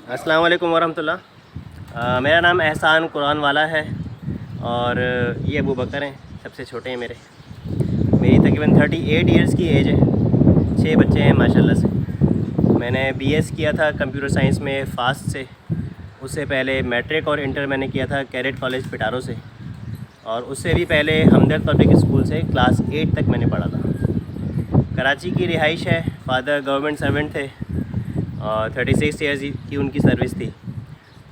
अस्सलाम वालेकुम वरहमतुल्लाह। मेरा नाम एहसान कुरान वाला है और ये अबू बकर हैं, सबसे छोटे हैं मेरे। मेरी तकरीबन 38 इयर्स की एज है, 6 बच्चे हैं माशाल्लाह से। मैंने बीएस किया था कंप्यूटर साइंस में फास्ट से। उससे पहले मैट्रिक और इंटर मैंने किया था कैडेट कॉलेज पिटारो से, और उससे भी पहले हमदर्द पब्लिक स्कूल से क्लास 8 तक मैंने पढ़ा था। कराची की रिहाइश है। फादर गवर्नमेंट सर्वेंट थे और 36 इयर्स की उनकी सर्विस थी।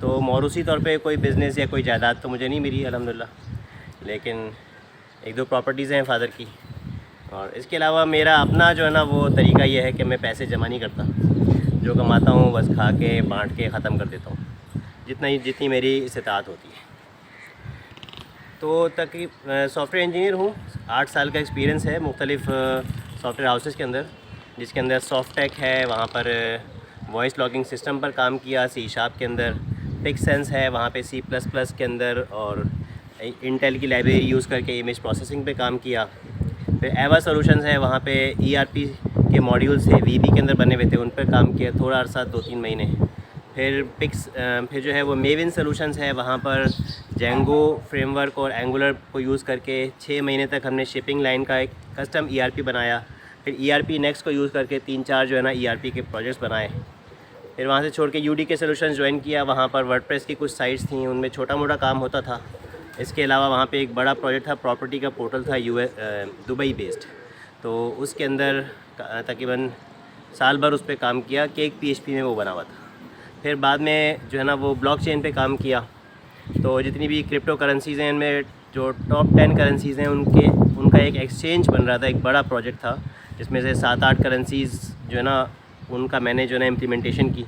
तो मौरूसी तौर पे कोई बिज़नेस या कोई जायदाद तो मुझे नहीं मिली अल्हम्दुलिल्लाह, लेकिन एक दो प्रॉपर्टीज़ हैं फ़ादर की। और इसके अलावा मेरा अपना जो है ना वो तरीका ये है कि मैं पैसे जमा नहीं करता। जो कमाता हूँ बस खा के बांट के ख़त्म कर देता हूँ, जितनी मेरी इस्तात होती है। तो सॉफ्टवेयर इंजीनियर हूँ। 8 साल का एक्सपीरियंस है मुख्तलिफ़ सॉफ्टवेयर हाउसेस के अंदर, जिसके अंदर सॉफ्टेक है, वहाँ पर वॉइस लॉगिंग सिस्टम पर काम किया। सी शार्प के अंदर पिक्सेंस है, वहाँ पे सी प्लस प्लस के अंदर और इंटेल की लाइब्रेरी यूज़ करके इमेज प्रोसेसिंग पे काम किया। फिर एवा सॉल्यूशंस है, वहाँ पे ईआरपी के मॉड्यूल्स थे वीबी के अंदर बने हुए थे, उन पर काम किया थोड़ा अरसा, 2-3 महीने। फिर जो है वो मेविन सॉल्यूशंस है, वहाँ पर जेंगो फ्रेमवर्क और एंगुलर को यूज़ करके 6 महीने तक हमने शिपिंग लाइन का एक कस्टम ईआरपी बनाया। फिर ईआरपी नेक्स्ट को यूज़ करके 3-4 जो है ना ईआरपी के प्रोजेक्ट्स बनाए। फिर वहाँ से छोड़ के यूडी के सॉल्यूशंस ज्वाइन किया। वहाँ पर वर्डप्रेस की कुछ साइट्स थी, उनमें छोटा मोटा काम होता था। इसके अलावा वहाँ पे एक बड़ा प्रोजेक्ट था, प्रॉपर्टी का पोर्टल था दुबई बेस्ड। तो उसके अंदर तकरीबन साल भर उस पर काम किया। केक पीएचपी में वो बना हुआ था। फिर बाद में जो है ना वो ब्लॉकचेन पे काम किया। तो जितनी भी क्रिप्टो करेंसीज़ हैं, इनमें जो टॉप 10 करेंसीज़ हैं उनका एक एक्सचेंज बन रहा था। एक बड़ा प्रोजेक्ट था जिसमें से 7-8 करेंसीज़ जो है ना उनका मैंने जो है ना इम्प्लीमेंटेशन की।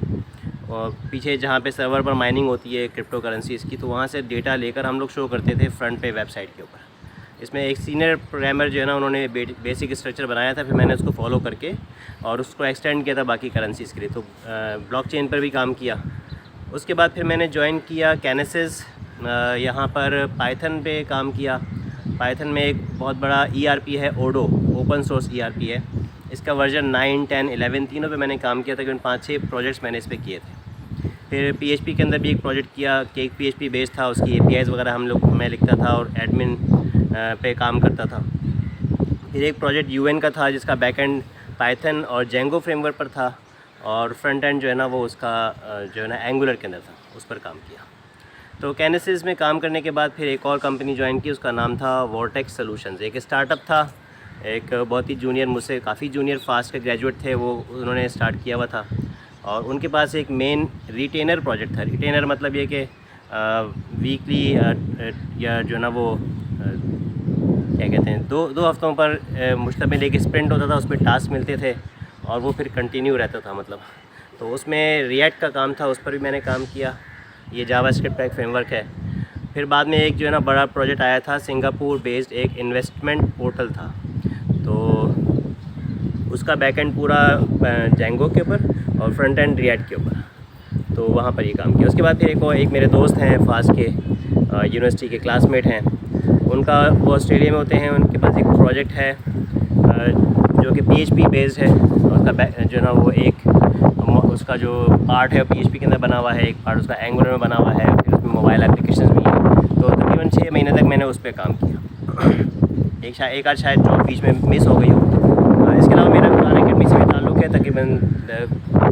और पीछे जहाँ पे सर्वर पर माइनिंग होती है क्रिप्टो करेंसीज़ की, तो वहाँ से डेटा लेकर हम लोग शो करते थे फ्रंट पे वेबसाइट के ऊपर। इसमें एक सीनियर प्रोग्रामर जो है ना उन्होंने बेसिक स्ट्रक्चर बनाया था, फिर मैंने उसको फॉलो करके और उसको एक्सटेंड किया था बाकी करेंसीज़ के लिए। तो ब्लॉकचेन पर भी काम किया। उसके बाद फिर मैंने ज्वाइन किया कैनेसिस। यहाँ पर पाइथन पे काम किया। पाइथन में एक बहुत बड़ा ईआरपी है ओडो, ओपन सोर्स ईआरपी है। इसका वर्जन 9, 10, 11 तीनों पे मैंने काम किया। तकरीबन 5-6 प्रोजेक्ट्स मैंने इस पर किए थे। फिर पीएचपी के अंदर भी एक प्रोजेक्ट किया। केक पीएचपी बेस्ड था, उसकी एपीआईज़ वगैरह मैं लिखता था और एडमिन पे काम करता था। फिर एक प्रोजेक्ट यूएन का था जिसका बैकएंड पाइथन और जेंगो फ्रेमवर्क पर था, और फ्रंट एंड जो है ना वो उसका जो है ना एंगुलर के अंदर था, उस पर काम किया। तो कैनेसिस में काम करने के बाद फिर एक और कंपनी ज्वाइन की, उसका नाम था वॉर्टेक्स सॉल्यूशंस। एक स्टार्टअप था, एक बहुत ही जूनियर, मुझसे काफ़ी जूनियर फास्ट के ग्रेजुएट थे वो, उन्होंने स्टार्ट किया हुआ था। और उनके पास एक मेन रिटेनर प्रोजेक्ट था। रिटेनर मतलब ये कि वीकली या जो ना वो क्या कहते हैं, दो हफ्तों पर मुश्तमिल एक स्प्रिंट होता था, उसमें टास्क मिलते थे और वो फिर कंटिन्यू रहता था मतलब। तो उसमें रिएक्ट का काम था, उस पर भी मैंने काम किया। ये जावास्क्रिप्ट का एक फ्रेमवर्क है। फिर बाद में एक जो है ना बड़ा प्रोजेक्ट आया था, सिंगापुर बेस्ड एक इन्वेस्टमेंट पोर्टल था। तो उसका बैकएंड पूरा जेंगो के ऊपर और फ्रंट एंड रिएक्ट के ऊपर, तो वहाँ पर ये काम किया। उसके बाद फिर एक मेरे दोस्त हैं फास्ट के, यूनिवर्सिटी के क्लासमेट हैं, उनका वो ऑस्ट्रेलिया में होते हैं। उनके पास एक प्रोजेक्ट है जो कि पीएचपी बेस्ड है। उसका जो ना वो उसका जो पार्ट है पीएचपी के अंदर बना हुआ है, एक पार्ट उसका एंगुलर में बना हुआ है, फिर उसमें मोबाइल एप्लीकेशंस भी हैं। तो तकरीबन 6 महीने तक मैंने उस पर काम किया। एक आध शायद जॉब बीच में मिस हो गई हो। इसके अलावा मेरा कुरान अकेडमी से भी ताल्लुक़ है। तकरीबन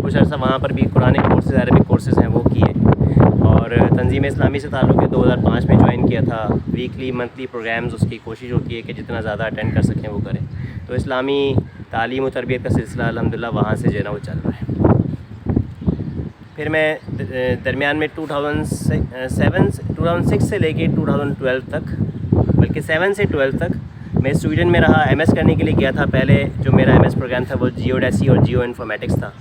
कुछ अर्सा वहाँ पर भी कुरान कोर्सेज़, अरबिक कोर्सेज़ हैं वो किए। और तंजीम इस्लामी से ताल्लुक़ है, 2005 में ज्वाइन किया था। वीकली मंथली प्रोग्राम्स, उसकी कोशिश होती है कि जितना ज़्यादा अटेंड कर सकें वो करें। तो इस्लामी तालीम और तरबियत का सिलसिला अल्हम्दुलिल्लाह वहाँ से जो है ना वो चल रहा है। फिर मैं दरमियान में 2006 से लेके 2012 तक, बल्कि 7 से 12 तक मैं स्वीडन में रहा। एमएस करने के लिए गया था। पहले जो मेरा एमएस प्रोग्राम था वो जियोडेसी और जियो इन्फॉर्मेटिक्स था।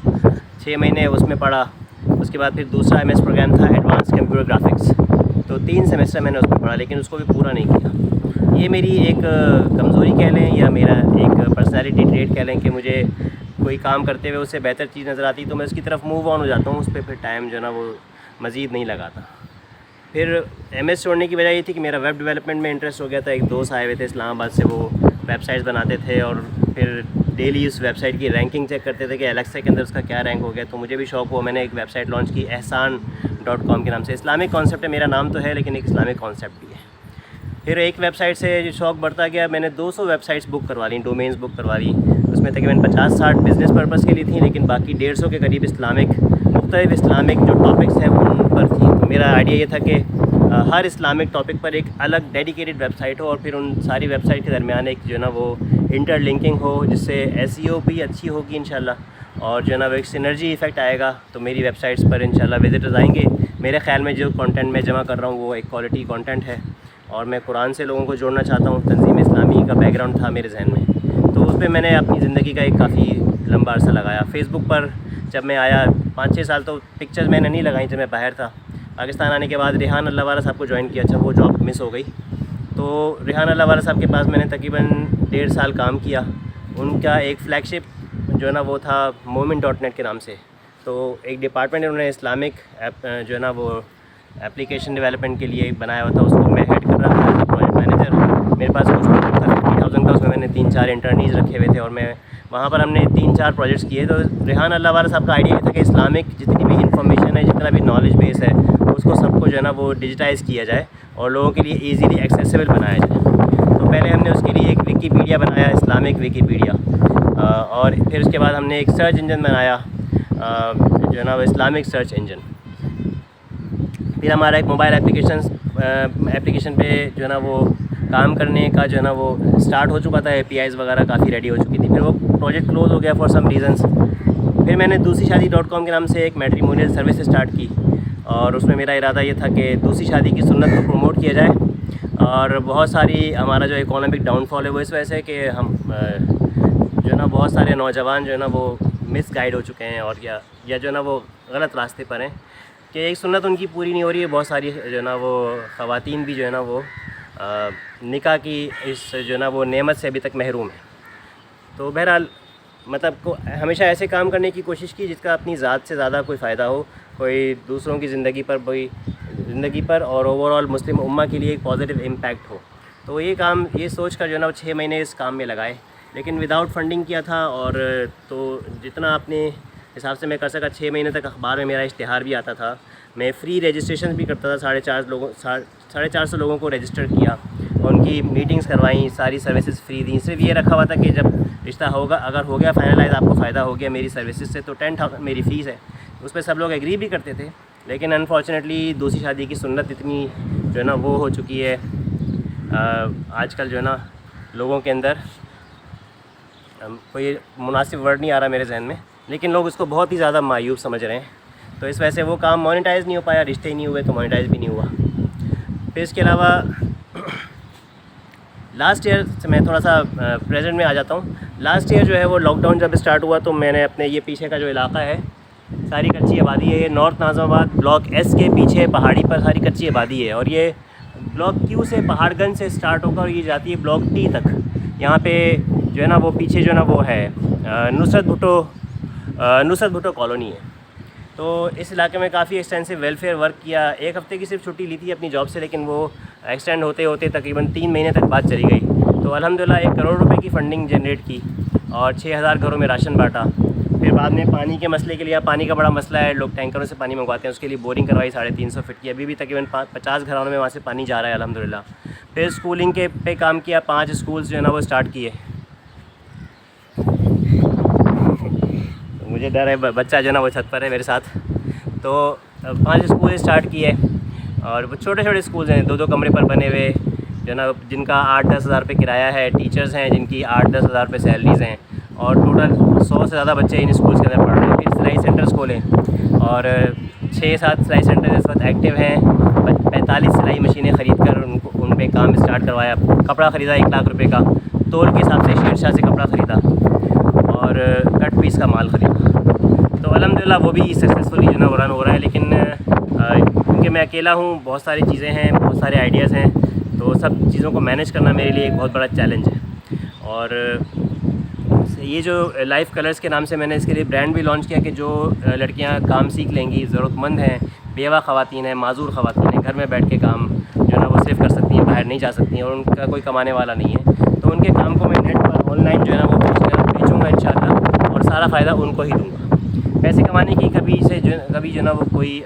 6 महीने उसमें पढ़ा। उसके बाद फिर दूसरा एमएस प्रोग्राम था एडवांस कंप्यूटर ग्राफिक्स। तो 3 सेमेस्टर मैंने उसमें पढ़ा, लेकिन उसको भी पूरा नहीं किया। ये मेरी एक कमज़ोरी कह लें या मेरा एक पर्सनैलिटी ट्रेट कह लें कि मुझे कोई काम करते हुए उससे बेहतर चीज़ नज़र आती तो मैं उसकी तरफ मूव ऑन हो जाता हूँ, उस पर फिर टाइम जो है ना वो मज़ीद नहीं लगाता। फिर एमएस छोड़ने की वजह ये थी कि मेरा वेब डेवलपमेंट में इंटरेस्ट हो गया था। एक दोस्त आए हुए थे इस्लामाबाद से, वो वेबसाइट्स बनाते थे और फिर डेली उस वेबसाइट की रैंकिंग चेक करते थे कि एलेक्सा के अंदर उसका क्या रैंक हो गया। तो मुझे भी शौक़ हुआ, मैंने एक वेबसाइट लॉन्च की ehsan.com के नाम से। इस्लामिक कॉन्सेप्ट है, मेरा नाम तो है लेकिन एक इस्लामिक कॉन्सेप्ट भी है। फिर एक वेबसाइट से जो शौक़ बढ़ता गया, मैंने 200 वेबसाइट्स बुक करवा ली, डोमेन्स बुक करवा ली। उसमें तकरीबन 50-60 बिज़नेस पर्पज़ के लिए थी, लेकिन बाकी 150 के करीब मुख्तलिफ इस्लामिक जो टॉपिक्स हैं उन पर थी। तो मेरा आइडिया ये था कि हर इस्लामिक टॉपिक पर एक अलग डेडिकेटेड वेबसाइट हो और फिर उन सारी वेबसाइट के दरमियान एक जो है ना वो इंटरलिंकिंग हो, जिससे SEO भी अच्छी होगी इंशाल्लाह, और जो है ना वो एक सिनर्जी इफ़ेक्ट आएगा। तो मेरी वेबसाइट्स पर इंशाल्लाह विजिटर्स आएंगे। मेरे ख़्याल में जो कंटेंट मैं जमा कर रहा हूँ वो एक क्वालिटी कंटेंट है और मैं कुरान से लोगों को जोड़ना चाहता हूँ। तंजीम इस्लामी का बैकग्राउंड था मेरे जहन में, तो उस पर मैंने अपनी ज़िंदगी का एक काफ़ी लंबा अरसा लगाया। फ़ेसबुक पर जब मैं आया 5-6 साल तो पिक्चर्स मैंने नहीं लगाई जब मैं बाहर था। पाकिस्तान आने के बाद रेहान अल्लाह वाला साहब को ज्वाइन किया। अच्छा, वो जॉब मिस हो गई, तो रेहान अल्लाह वाला साहब के पास मैंने तकरीबन 1.5 साल काम किया। उनका एक फ़्लैगशिप जो है ना वो था momin.net के नाम से। तो एक डिपार्टमेंट उन्होंने इस्लामिक जो है ना वो एप्लीकेशन डेवलपमेंट के लिए बनाया हुआ था, उसको मैं हेड कर रहा था एज प्रोजेक्ट मैनेजर। मेरे पास कुछ प्रोजेक्ट था 50,000 का, उसमें मैंने 3-4 इंटर्नीज रखे हुए थे और मैं वहाँ पर हमने 3-4 प्रोजेक्ट्स किए। तो रेहान अल्लाह वाला साहब का आइडिया ये था कि इस्लामिक जितनी भी इंफॉर्मेशन है, जितना भी नॉलेज बेस है, उसको सबको जो है ना वो डिजिटाइज़ किया जाए और लोगों के लिए ईज़िली एक्सेसिबल बनाया जाए। तो पहले हमने उसके लिए एक विकीपीडिया बनाया, इस्लामिक विकीपीडिया, और फिर उसके बाद हमने एक सर्च इंजन बनाया जो है ना वो इस्लामिक सर्च इंजन। फिर हमारा एक मोबाइल एप्लीकेशन पे जो है ना वो काम करने का जो है ना वो स्टार्ट हो चुका था, APIs वगैरह काफ़ी रेडी हो चुकी थी। फिर वो प्रोजेक्ट क्लोज़ हो गया फॉर सम रीज़न्स। फिर मैंने दूसरीशादी.com के नाम से एक मैट्रिमोनियल सर्विस स्टार्ट की और उसमें मेरा इरादा ये था कि दूसरी शादी की सुन्नत को प्रमोट किया जाए। और बहुत सारी हमारा जो इकोनॉमिक डाउनफॉल है वो इस वजह से कि हम जो है ना बहुत सारे नौजवान जो है ना वो मिसगाइड हो चुके हैं और या जो है ना वो गलत रास्ते पर हैं कि एक सुन्नत उनकी पूरी नहीं हो रही है। बहुत सारी जो है ना वो ख़वातीन भी जो है ना वो निकाह की इस जो है ना वो नेमत से अभी तक महरूम है। तो बहरहाल मतलब को हमेशा ऐसे काम करने की कोशिश की जिसका अपनी ज़ात से ज़्यादा कोई फ़ायदा हो, कोई दूसरों की ज़िंदगी पर और ओवरऑल मुस्लिम उम्मा के लिए एक पॉजिटिव इम्पैक्ट हो। तो ये सोच कर जो है ना 6 महीने इस काम में लगाए, लेकिन विदाउट फंडिंग किया था। और तो जितना अपने हिसाब से मैं कर सका, 6 महीने तक अखबार में मेरा इश्तिहार भी आता था, मैं फ़्री रजिस्ट्रेशन भी करता था। 450 लोगों को रजिस्टर किया, उनकी मीटिंग्स करवाई, सारी सर्विसेज फ्री दी। सिर्फ ये रखा हुआ था कि जब रिश्ता होगा, अगर हो गया फाइनलाइज, आपको फ़ायदा हो गया मेरी सर्विसेज से, तो 10,000 मेरी फ़ीस है। उस पर सब लोग एग्री भी करते थे, लेकिन अनफॉर्चुनेटली दूसरी शादी की सुन्नत इतनी जो है ना वो हो चुकी है आजकल जो है ना लोगों के अंदर, कोई मुनासिब वर्ड नहीं आ रहा मेरे जहन में, लेकिन लोग उसको बहुत ही ज़्यादा मायूब समझ रहे हैं। तो इस वजह से वो काम मोनेटाइज़ नहीं हो पाया, रिश्ते ही नहीं हुए तो मोनेटाइज़ भी नहीं हुआ। फिर इसके अलावा लास्ट ईयर से मैं थोड़ा सा प्रेजेंट में आ जाता हूँ। लास्ट ईयर जो है वो लॉकडाउन जब स्टार्ट हुआ तो मैंने अपने ये पीछे का जो इलाका है, सारी कच्ची आबादी है। ये नॉर्थ नाज़िमाबाद ब्लॉक S के पीछे पहाड़ी पर सारी कच्ची आबादी है, और ये ब्लॉक Q से पहाड़गंज से स्टार्ट होकर और ये जाती है ब्लॉक T तक। यहाँ पे जो है ना वो पीछे जो है ना वो है नुसरत भुट्टो कॉलोनी है। तो इस इलाके में काफ़ी एक्सटेंसिव वेलफेयर वर्क किया। 1 हफ़्ते की सिर्फ छुट्टी ली थी अपनी जॉब से, लेकिन वो एक्सटेंड होते होते तकरीबन 3 महीने तक बात चली गई। तो अल्हम्दुलिल्लाह 1 करोड़ रुपए की फ़ंडिंग जनरेट की और 6000 घरों में राशन बांटा। फिर बाद में पानी के मसले के लिए, पानी का बड़ा मसला है, लोग टैंकरों से पानी मंगवाते हैं, उसके लिए बोरिंग करवाई 350 फीट की। अभी भी तकरीबन 50 घरों में वहाँ से पानी जा रहा है अल्हम्दुलिल्लाह। फिर स्कूलिंग के पे काम किया, 5 स्कूल्स जो है ना वो स्टार्ट किए। मुझे डर है, बच्चा जो है ना वो छत पर है मेरे साथ। तो 5 स्कूल स्टार्ट किए और वो छोटे छोटे स्कूल्स हैं, 2-2 कमरे पर बने हुए जो ना, जिनका 8-10 हज़ार रुपये किराया है। टीचर्स हैं जिनकी 8-10 हज़ार रुपये सैलरीज़ हैं, और टोटल 100 से ज़्यादा बच्चे इन स्कूल्स के अंदर पढ़ रहे हैं। फिर सिलाई सेंटर्स खोले और 6-7 सिलाई सेंटर इस वक्त एक्टिव हैं। 45 सिलाई मशीनें ख़रीद कर उन पर काम स्टार्ट करवाया। कपड़ा ख़रीदा 1 लाख रुपये का, तोल के हिसाब से शेरशाह से कपड़ा ख़रीदा और कट पीस का माल ख़रीदा। तो अल्हम्दुलिल्लाह वो भी सक्सेसफुली जो ना रन हो रहा है। लेकिन क्योंकि मैं अकेला हूँ, बहुत सारी चीज़ें हैं, बहुत सारे आइडियाज़ हैं, तो सब चीज़ों को मैनेज करना मेरे लिए एक बहुत बड़ा चैलेंज है। और ये जो लाइफ कलर्स के नाम से मैंने इसके लिए ब्रांड भी लॉन्च किया कि जो लड़कियां काम सीख लेंगी, ज़रूरतमंद हैं, बेवा ख़वातीन हैं, माजूर ख़वातीन हैं, घर में बैठ के काम जो है ना वो सिर्फ कर सकती हैं, बाहर नहीं जा सकती हैं और उनका कोई कमाने वाला नहीं है, तो उनके काम को मैं नेट पर ऑनलाइन जो है ना वो बेचूँगा इंशाल्लाह और सारा फ़ायदा उनको ही दूँगा। पैसे कमाने की कभी जो ना वो कोई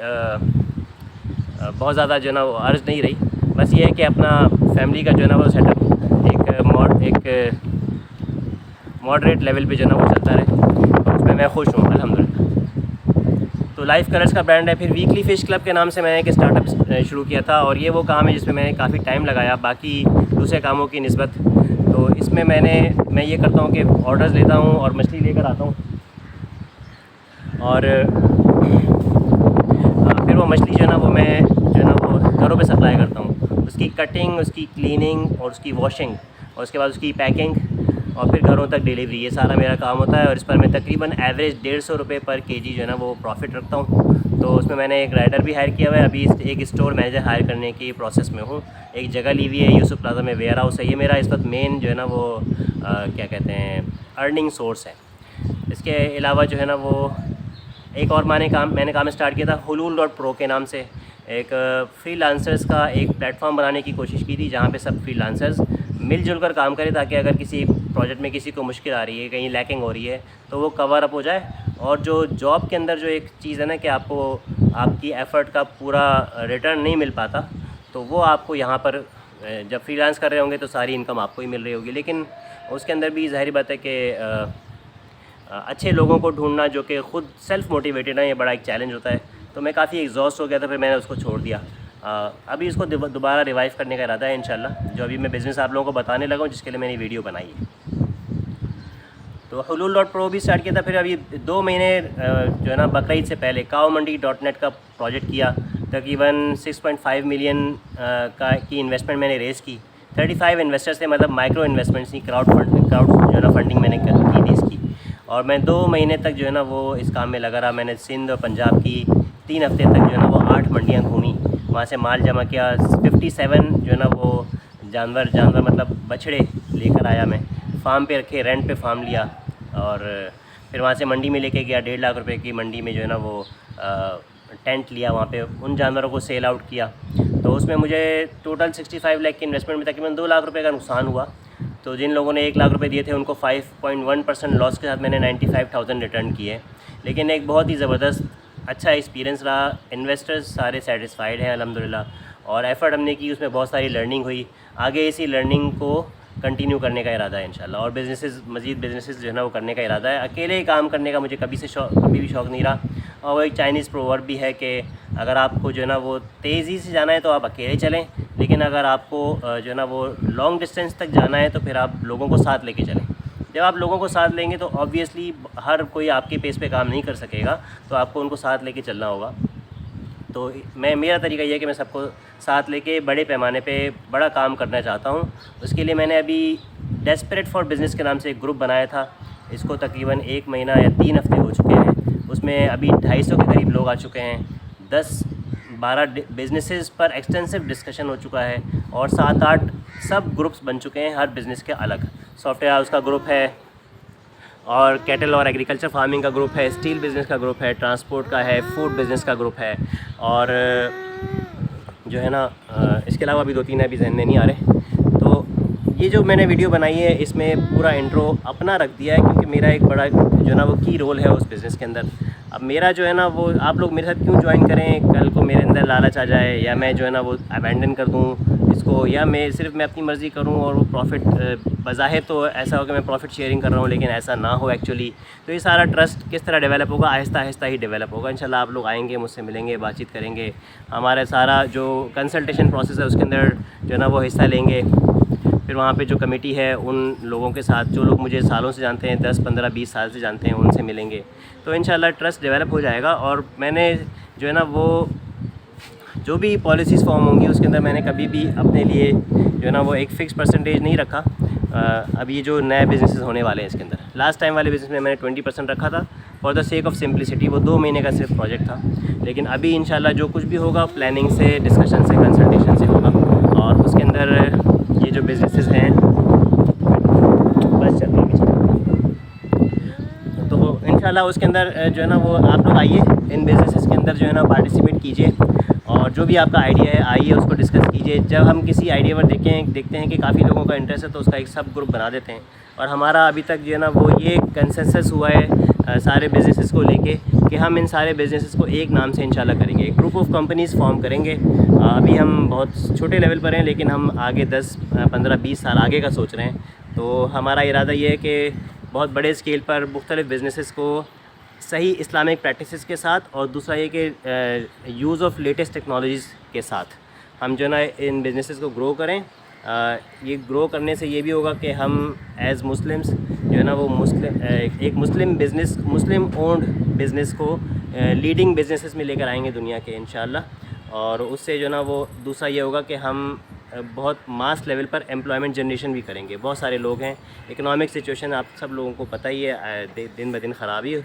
बहुत ज़्यादा जो ना वो अर्ज़ नहीं रही। बस ये है कि अपना फैमिली का जो है ना वो सेटअप एक मॉडरेट लेवल पे जो ना वो चलता रहे, उसमें मैं खुश हूँ अल्हम्दुलिल्लाह। तो लाइफ कलर्स का ब्रांड है। फिर वीकली फ़िश क्लब के नाम से मैंने एक स्टार्टअप शुरू किया था और ये वो काम है जिसमें मैंने काफ़ी टाइम लगाया बाकी दूसरे कामों की निस्बत। तो इसमें मैं ये करता हूँ कि ऑर्डर्स लेता हूँ और मछली लेकर आता हूँ और फिर वो मछली जो है ना वो मैं जो है ना वो घरों पे सप्लाई करता हूँ। उसकी कटिंग, उसकी क्लीनिंग और उसकी वॉशिंग और उसके बाद उसकी पैकिंग और फिर घरों तक डिलीवरी, ये सारा मेरा काम होता है। और इस पर मैं तकरीबन एवरेज 150 रुपये पर केजी जो है ना वो प्रॉफिट रखता हूँ। तो उसमें मैंने एक राइडर भी हायर किया हुआ है, अभी एक स्टोर मैनेजर हायर करने की प्रोसेस में हूँ। एक जगह ली हुई है यूसुफ प्लाजा में, वेयर हाउस है। ये मेरा इस वक्त मेन जो है ना वो क्या कहते हैं अर्निंग सोर्स है। इसके अलावा जो है ना वो एक और मैंने काम स्टार्ट किया था hulul.pro के नाम से। एक फ्रीलांसर्स का एक प्लेटफॉर्म बनाने की कोशिश की थी जहाँ पे सब फ्रीलांसर्स मिलजुल कर काम करें ताकि अगर किसी प्रोजेक्ट में किसी को मुश्किल आ रही है, कहीं लैकिंग हो रही है तो वो कवर अप हो जाए। और जो जॉब के अंदर जो एक चीज़ है ना कि आपको आपकी एफ़र्ट का पूरा रिटर्न नहीं मिल पाता, तो वो आपको यहाँ पर जब फ्रीलांस कर रहे होंगे तो सारी इनकम आपको ही मिल रही होगी। लेकिन उसके अंदर भी ज़ाहिर बात है कि अच्छे लोगों को ढूंढना जो कि ख़ुद सेल्फ़ मोटिवेटेड है, ये बड़ा एक चैलेंज होता है। तो मैं काफ़ी एग्जॉस्ट हो गया था, फिर मैंने उसको छोड़ दिया। अभी इसको दोबारा रिवाइव करने का इरादा है इंशाल्लाह। जो अभी मैं बिज़नेस आप लोगों को बताने लगा हूँ जिसके लिए मैंने वीडियो बनाई है। तो hulul.pro भी स्टार्ट किया था। फिर अभी 2 महीने जो है ना बकरीद से पहले cowmandi.net का प्रोजेक्ट किया। तकरीबन 6.5 मिलियन की इन्वेस्टमेंट मैंने रेज़ की। 35 इन्वेस्टर्स थे, मतलब माइक्रो इन्वेस्टमेंट्स थी, क्राउड जो है ना फंडिंग मैंने की थी इसकी। और मैं 2 महीने तक जो है ना वो इस काम में लगा रहा। मैंने सिंध और पंजाब की 3 हफ्ते तक जो है ना वो 8 मंडियाँ घूमी, वहाँ से माल जमा किया। 57 जो है ना वो जानवर मतलब बछड़े लेकर आया मैं, फार्म पे रखे, रेंट पे फार्म लिया और फिर वहाँ से मंडी में लेके गया। 1.5 लाख रुपए की मंडी में जो है ना वो टेंट लिया, वहाँ पे उन जानवरों को सेल आउट किया। तो उसमें मुझे टोटल 65 लाख की इन्वेस्टमेंट में तकरीबन 2 लाख रुपए का नुकसान हुआ। तो जिन लोगों ने 1 लाख रुपए दिए थे उनको 5.1% लॉस के साथ मैंने 95,000 रिटर्न किए। लेकिन एक बहुत ही ज़बरदस्त अच्छा एक्सपीरियंस रहा। इन्वेस्टर्स सारे सेटिस्फाइड हैं अल्हम्दुलिल्लाह और एफ़र्ट हमने की, उसमें बहुत सारी लर्निंग हुई। आगे इसी लर्निंग को कंटिन्यू करने का इरादा है इंशाल्लाह और मज़ीद बिज़नेसेस जो है ना वो करने का इरादा है। अकेले ही काम करने का मुझे कभी भी शौक़ नहीं रहा। और वो एक चाइनीज़ प्रोवर्ब भी है कि अगर आपको जो है ना वो तेज़ी से जाना है तो आप अकेले चलें, लेकिन अगर आपको जो है ना वो लॉन्ग डिस्टेंस तक जाना है तो फिर आप लोगों को साथ लेके चलें। जब आप लोगों को साथ लेंगे तो ऑब्वियसली हर कोई आपके पेस पे काम नहीं कर सकेगा, तो आपको उनको साथ लेके चलना होगा। तो मेरा तरीका ये है कि मैं सबको साथ लेके बड़े पैमाने पे बड़ा काम करना चाहता हूँ। उसके लिए मैंने अभी डेस्परेट फॉर बिज़नेस के नाम से एक ग्रुप बनाया था। इसको तकरीबन 1 महीना या 3 हफ्ते हो चुके हैं। उसमें अभी 250 के करीब लोग आ चुके हैं। 10-12 बिज़नेसेस पर एक्सटेंसिव डिस्कशन हो चुका है और 7-8 सब ग्रुप्स बन चुके हैं हर बिज़नेस के अलग। सॉफ्टवेयर हाउस का ग्रुप है और कैटल और एग्रीकल्चर फार्मिंग का ग्रुप है, स्टील बिज़नेस का ग्रुप है, ट्रांसपोर्ट का है, फूड बिज़नेस का ग्रुप है और जो है ना इसके अलावा भी 2-3 अभी जहन में नहीं आ रहे। तो ये जो मैंने वीडियो बनाई है इसमें पूरा इंट्रो अपना रख दिया है क्योंकि मेरा एक बड़ा जो है ना वो की रोल है उस बिज़नेस के अंदर। अब मेरा जो है ना वो आप लोग मेरे साथ क्यों ज्वाइन करें, कल को मेरे अंदर लालच आ जाए या मैं जो है ना वो अबैंडन कर दूँ इसको, या मैं अपनी मर्ज़ी करूँ और वो प्रॉफिट बज़ाहिर तो ऐसा हो कि मैं प्रॉफिट शेयरिंग कर रहा हूँ लेकिन ऐसा ना हो एक्चुअली। तो ये सारा ट्रस्ट किस तरह डेवलप होगा, आहिस्ता आहिस्ता ही डेवलप होगा इंशाल्लाह। आप लोग आएंगे, मुझसे मिलेंगे, बातचीत करेंगे, हमारा सारा जो कंसल्टेशन प्रोसेस है उसके अंदर जो है ना वो हिस्सा लेंगे। फिर वहाँ पे जो कमेटी है उन लोगों के साथ जो लोग मुझे सालों से जानते हैं, 10, 15, 20 साल से जानते हैं, उनसे मिलेंगे। तो इंशाल्लाह ट्रस्ट डेवलप हो जाएगा। और मैंने जो है ना वो जो भी पॉलिसीज़ फॉर्म होंगी उसके अंदर मैंने कभी भी अपने लिए जो है ना वो एक फ़िक्स परसेंटेज नहीं रखा। अभी जो नए बिज़नेसेस होने वाले हैं इसके अंदर, लास्ट टाइम वाले बिज़नेस में मैंने 20% रखा था for the sake of simplicity. वो 2 महीने का सिर्फ प्रोजेक्ट था, लेकिन अभी इंशाल्लाह जो कुछ भी होगा प्लानिंग से, डिस्कशन से, कंसल्टेशन से होगा। और उसके अंदर ये जो बिज़नेसेस हैं बस चल रही तो इंशाल्लाह उसके अंदर जो है ना वो आप लोग आइए इन बिज़नेसेस के अंदर जो है ना पार्टिसिपेट कीजिए। और जो जो भी आपका आइडिया है आइए उसको डिस्कस कीजिए। जब हम किसी आइडिया पर देखते हैं कि काफ़ी लोगों का इंटरेस्ट है तो उसका एक सब ग्रुप बना देते हैं। और हमारा अभी तक जो है ना वो ये कंसेंसस हुआ है सारे बिज़नेसेस को लेके कि हम इन सारे बिज़नेसेस को एक नाम से इंशाल्लाह करेंगे, एक ग्रुप ऑफ कंपनीज़ फॉर्म करेंगे। अभी हम बहुत छोटे लेवल पर हैं लेकिन हम आगे 10, 15, 20 साल आगे का सोच रहे हैं। तो हमारा इरादा ये है कि बहुत बड़े स्केल पर मुख्तलिफ़ बिज़नेसेस को सही इस्लामिक प्रैक्टिसेस के साथ और दूसरा ये कि यूज़ ऑफ लेटेस्ट टेक्नोलॉजीज़ के साथ हम जो है ना इन बिज़नेसेस को ग्रो करें। ये ग्रो करने से ये भी होगा कि हम एज़ मुस्लिम्स जो है ना वो एक मुस्लिम ओन्ड बिज़नेस को लीडिंग बिज़नेसेस में लेकर आएंगे दुनिया के इंशाल्लाह। और उससे जो है ना वो दूसरा ये होगा कि हम बहुत मास लेवल पर एम्प्लॉयमेंट जनरेशन भी करेंगे। बहुत सारे लोग हैं, इकोनॉमिक सिचुएशन आप सब लोगों को पता ही है, दिन ब दिन ख़राबी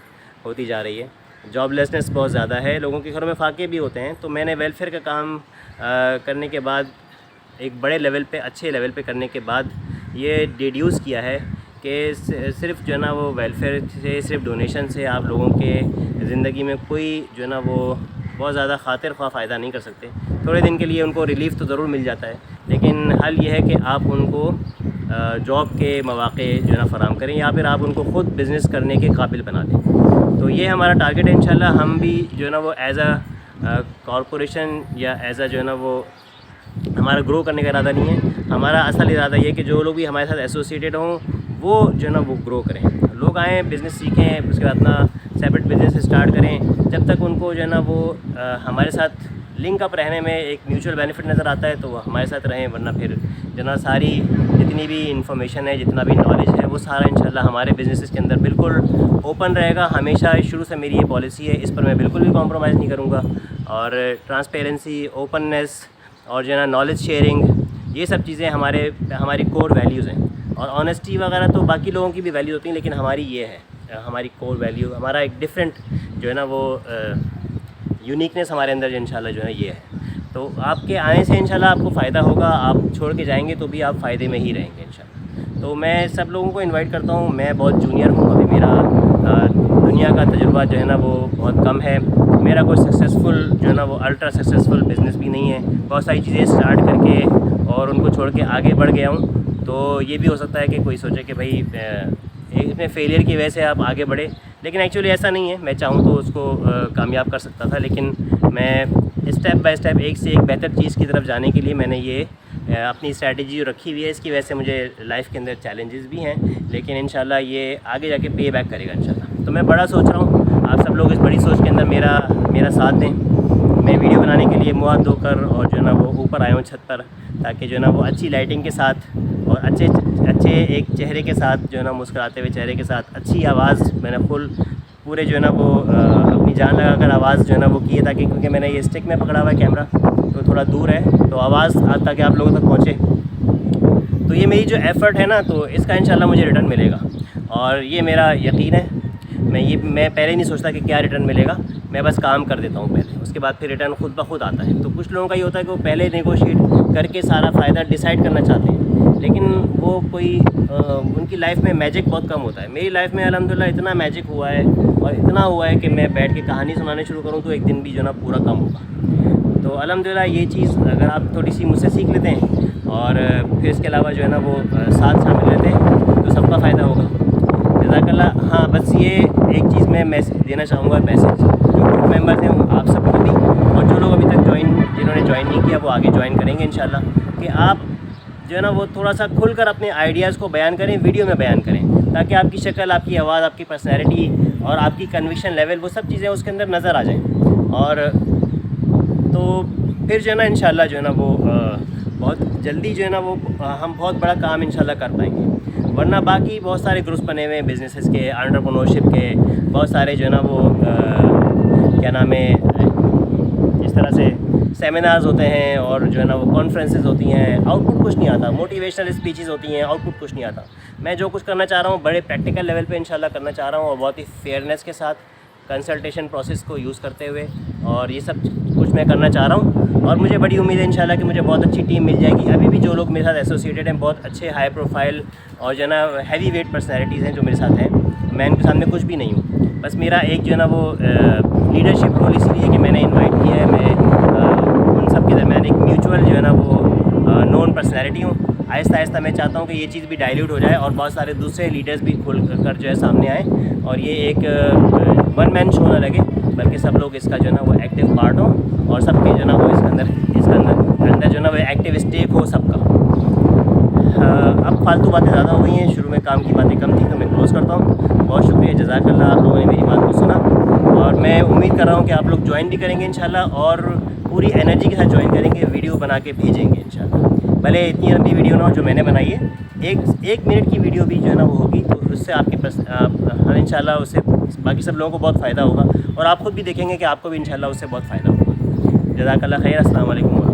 होती जा रही है, जॉबलेसनेस बहुत ज़्यादा है, लोगों के घरों में फाके भी होते हैं। तो मैंने वेलफेयर का काम करने के बाद एक बड़े लेवल पे, अच्छे लेवल पे करने के बाद ये डिड्यूस किया है कि सिर्फ जो है ना वो वेलफेयर से, सिर्फ डोनेशन से आप लोगों के ज़िंदगी में कोई जो है ना वो बहुत ज़्यादा खातिर ख्वाह फ़ायदा नहीं कर सकते। थोड़े दिन के लिए उनको रिलीफ़ तो ज़रूर मिल जाता है, लेकिन हल ये है कि आप उनको जॉब के मौक़े जो है ना फ़राहम करें या फिर आप उनको ख़ुद बिज़नेस करने के काबिल बना दें। तो ये हमारा टारगेट है इंशाल्लाह। हम भी जो है ना वो एज़ अ कॉरपोरेशन या एज़ अ जो है ना वो हमारा ग्रो करने का इरादा नहीं है। हमारा असल इरादा ये है कि जो लोग भी हमारे साथ एसोसिएटेड हों वो जो है ना वो ग्रो करें, लोग आएँ, बिज़नेस सीखें, उसके बाद अपना सेपरेट बिज़नेस स्टार्ट करें। जब तक उनको जो है ना वो हमारे साथ लिंक अप रहने में एक म्यूचुअल बेनिफिट नज़र आता है तो वो हमारे साथ रहें, वरना फिर जो ना सारी जितनी भी इंफॉर्मेशन है, जितना भी नॉलेज है, वो सारा इंशाल्लाह हमारे बिज़नेस के अंदर बिल्कुल ओपन रहेगा। हमेशा शुरू से मेरी ये पॉलिसी है, इस पर मैं बिल्कुल भी कॉम्प्रोमाइज़ नहीं करूँगा। और ट्रांसपेरेंसी, ओपननेस और जो है ना नॉलेज शेयरिंग, ये सब चीज़ें हमारी कोर वैल्यूज़ हैं। और ऑनेस्टी वगैरह तो बाकी लोगों की भी वैल्यू होती हैं, लेकिन हमारी ये है, हमारी कोर वैल्यू, हमारा एक डिफरेंट जो है ना वो यूनिकनेस हमारे अंदर इंशाल्लाह जो है ये है। तो आपके आने से इंशाल्लाह आपको फ़ायदा होगा, आप छोड़ के जाएंगे तो भी आप फ़ायदे में ही रहेंगे इंशाल्लाह। तो मैं सब लोगों को इनवाइट करता हूँ। मैं बहुत जूनियर हूँ, अभी मेरा दुनिया का तजुर्बा जो है ना वो बहुत कम है। मेरा कोई सक्सेसफुल जो है ना वो अल्ट्रा सक्सेसफुल बिज़नेस भी नहीं है। बहुत सारी चीज़ें स्टार्ट करके और उनको छोड़ के आगे बढ़ गया हूँ। तो ये भी हो सकता है कि कोई सोचे कि भाई इसमें फेलियर की वजह से आप आगे बढ़े, लेकिन एक्चुअली ऐसा नहीं है। मैं चाहूँ तो उसको कामयाब कर सकता था, लेकिन मैं स्टेप बाय स्टेप एक से एक बेहतर चीज़ की तरफ जाने के लिए मैंने ये अपनी स्ट्रैटेजी रखी हुई है। इसकी वजह से मुझे लाइफ के अंदर चैलेंजेस भी हैं, लेकिन इंशाल्लाह ये आगे जाके पे बैक करेगा इंशाल्लाह। तो मैं बड़ा सोच रहा हूँ, आप सब लोग इस बड़ी सोच के अंदर मेरा साथ दें। मैं वीडियो बनाने के लिए मुँह हाथ धोकर और जो है ना वो ऊपर आया हूँ छत पर, ताकि जो है ना वो अच्छी लाइटिंग के साथ और अच्छे एक चेहरे के साथ जो है ना मुस्कुराते हुए चेहरे के साथ अच्छी आवाज़ मैंने पूरे जो है ना वो अपनी जान लगाकर आवाज़ जो है ना वो की है, ताकि क्योंकि मैंने ये स्टिक में पकड़ा हुआ है कैमरा तो थोड़ा दूर है, तो आवाज़ ताकि आप लोगों तक पहुँचे। तो ये मेरी जो एफ़र्ट है ना, तो इसका इंशाल्लाह मुझे रिटर्न मिलेगा और ये मेरा यकीन है। मैं पहले नहीं सोचता कि क्या रिटर्न मिलेगा, मैं बस काम कर देता हूँ पहले, उसके बाद फिर रिटर्न खुद ब खुद आता है। तो कुछ लोगों का ये होता है कि वो पहले नेगोशिएट करके सारा फ़ायदा डिसाइड करना चाहते हैं, लेकिन वो कोई उनकी लाइफ में मैजिक बहुत कम होता है। मेरी लाइफ में अल्हम्दुलिल्लाह इतना मैजिक हुआ है और इतना हुआ है कि मैं बैठ के कहानी सुनाने शुरू करूँ तो एक दिन भी जो ना पूरा कम होगा। तो अल्हम्दुलिल्लाह ये चीज़ अगर आप थोड़ी सी मुझसे सीख लेते हैं और फिर इसके अलावा जो है ना वो साथ शामिल रहते हैं तो सबका फ़ायदा होगा। जज़ाकल्लाह। हाँ, बस ये एक चीज़ मैं मैसेज देना चाहूँगा, मैसेज जो ग्रुप मेंबर्स हैं आप सबको भी, और जो लोग अभी तक जिन्होंने ज्वाइन नहीं किया वो आगे ज्वाइन करेंगे इंशाल्लाह, कि आप जो है ना वो थोड़ा सा खुलकर अपने आइडियाज़ को बयान करें, वीडियो में बयान करें, ताकि आपकी शक्ल, आपकी आवाज़, आपकी पर्सनैलिटी और आपकी कन्विक्शन लेवल, वो सब चीज़ें उसके अंदर नज़र आ जाएँ। और तो फिर जो है ना इंशाल्लाह जो है ना वो बहुत जल्दी जो है ना वो हम बहुत बड़ा काम इंशाल्लाह कर पाएंगे। वरना बाकी बहुत सारे ग्रुप्स बने हुए हैं बिज़नेसेस के, एंटरप्रेन्योरशिप के, बहुत सारे जो है ना वो क्या नाम है, इस तरह से सेमिनार्स होते हैं और जो है ना वो कॉन्फ्रेंसेस होती हैं, आउटपुट कुछ नहीं आता। मोटिवेशनल स्पीचेस होती हैं, आउटपुट कुछ नहीं आता। मैं जो कुछ करना चाह रहा हूँ बड़े प्रैक्टिकल लेवल पे इंशाल्लाह करना चाह रहा हूँ, और बहुत ही फेयरनेस के साथ कंसल्टेशन प्रोसेस को यूज़ करते हुए, और ये सब कुछ मैं करना चाह रहा हूँ। और मुझे बड़ी उम्मीद है इंशाल्लाह कि मुझे बहुत अच्छी टीम मिल जाएगी। अभी भी जो लोग मेरे साथ एसोसिएटेड हैं, बहुत अच्छे हाई प्रोफाइल और जो है ना हैवी वेट पर्सनैलिटीज़ हैं जो मेरे साथ हैं। मैं इनके सामने कुछ भी नहीं हूँ, बस मेरा एक जो है ना वो लीडरशिप रोल इसीलिए कि मैंने इन्वाइट किया है। मैं उन पर्सनैलिटी हूँ। आहिस्ता आहिस्ता मैं चाहता हूँ कि ये चीज़ भी डाइल्यूट हो जाए और बहुत सारे दूसरे लीडर्स भी खुल कर जो है सामने आएँ और ये एक वन मैन शो ना लगे, बल्कि सब लोग इसका जो है ना वो एक्टिव पार्ट हो और सबके जो है ना वो इसके अंदर जो है ना वो एक्टिव स्टेक हो सबका। अब फालतू बातें ज़्यादा हो गई हैं, शुरू में काम की बातें कम थी, तो मैं क्लोज़ करता हूँ। बहुत शुक्रिया, जज़ाकल्लाह, आप लोगों ने मेरी बात को सुना और मैं उम्मीद कर रहा हूँ कि आप लोग ज्वाइन भी करेंगे इंशाल्लाह और पूरी एनर्जी के साथ ज्वाइन करेंगे, वीडियो बना के भेजेंगे इंशाल्लाह। भले इतनी लंबी वीडियो ना हो जो मैंने बनाई है, एक मिनट की वीडियो भी जो है ना वो होगी, तो उससे आपके पास इंशाल्लाह उससे बाकी सब लोगों को बहुत फ़ायदा होगा और आप ख़ुद भी देखेंगे कि आपको भी इंशाल्लाह उससे बहुत फ़ायदा होगा। जज़ाकल्लाह खैर, अस्सलाम वालेकुम।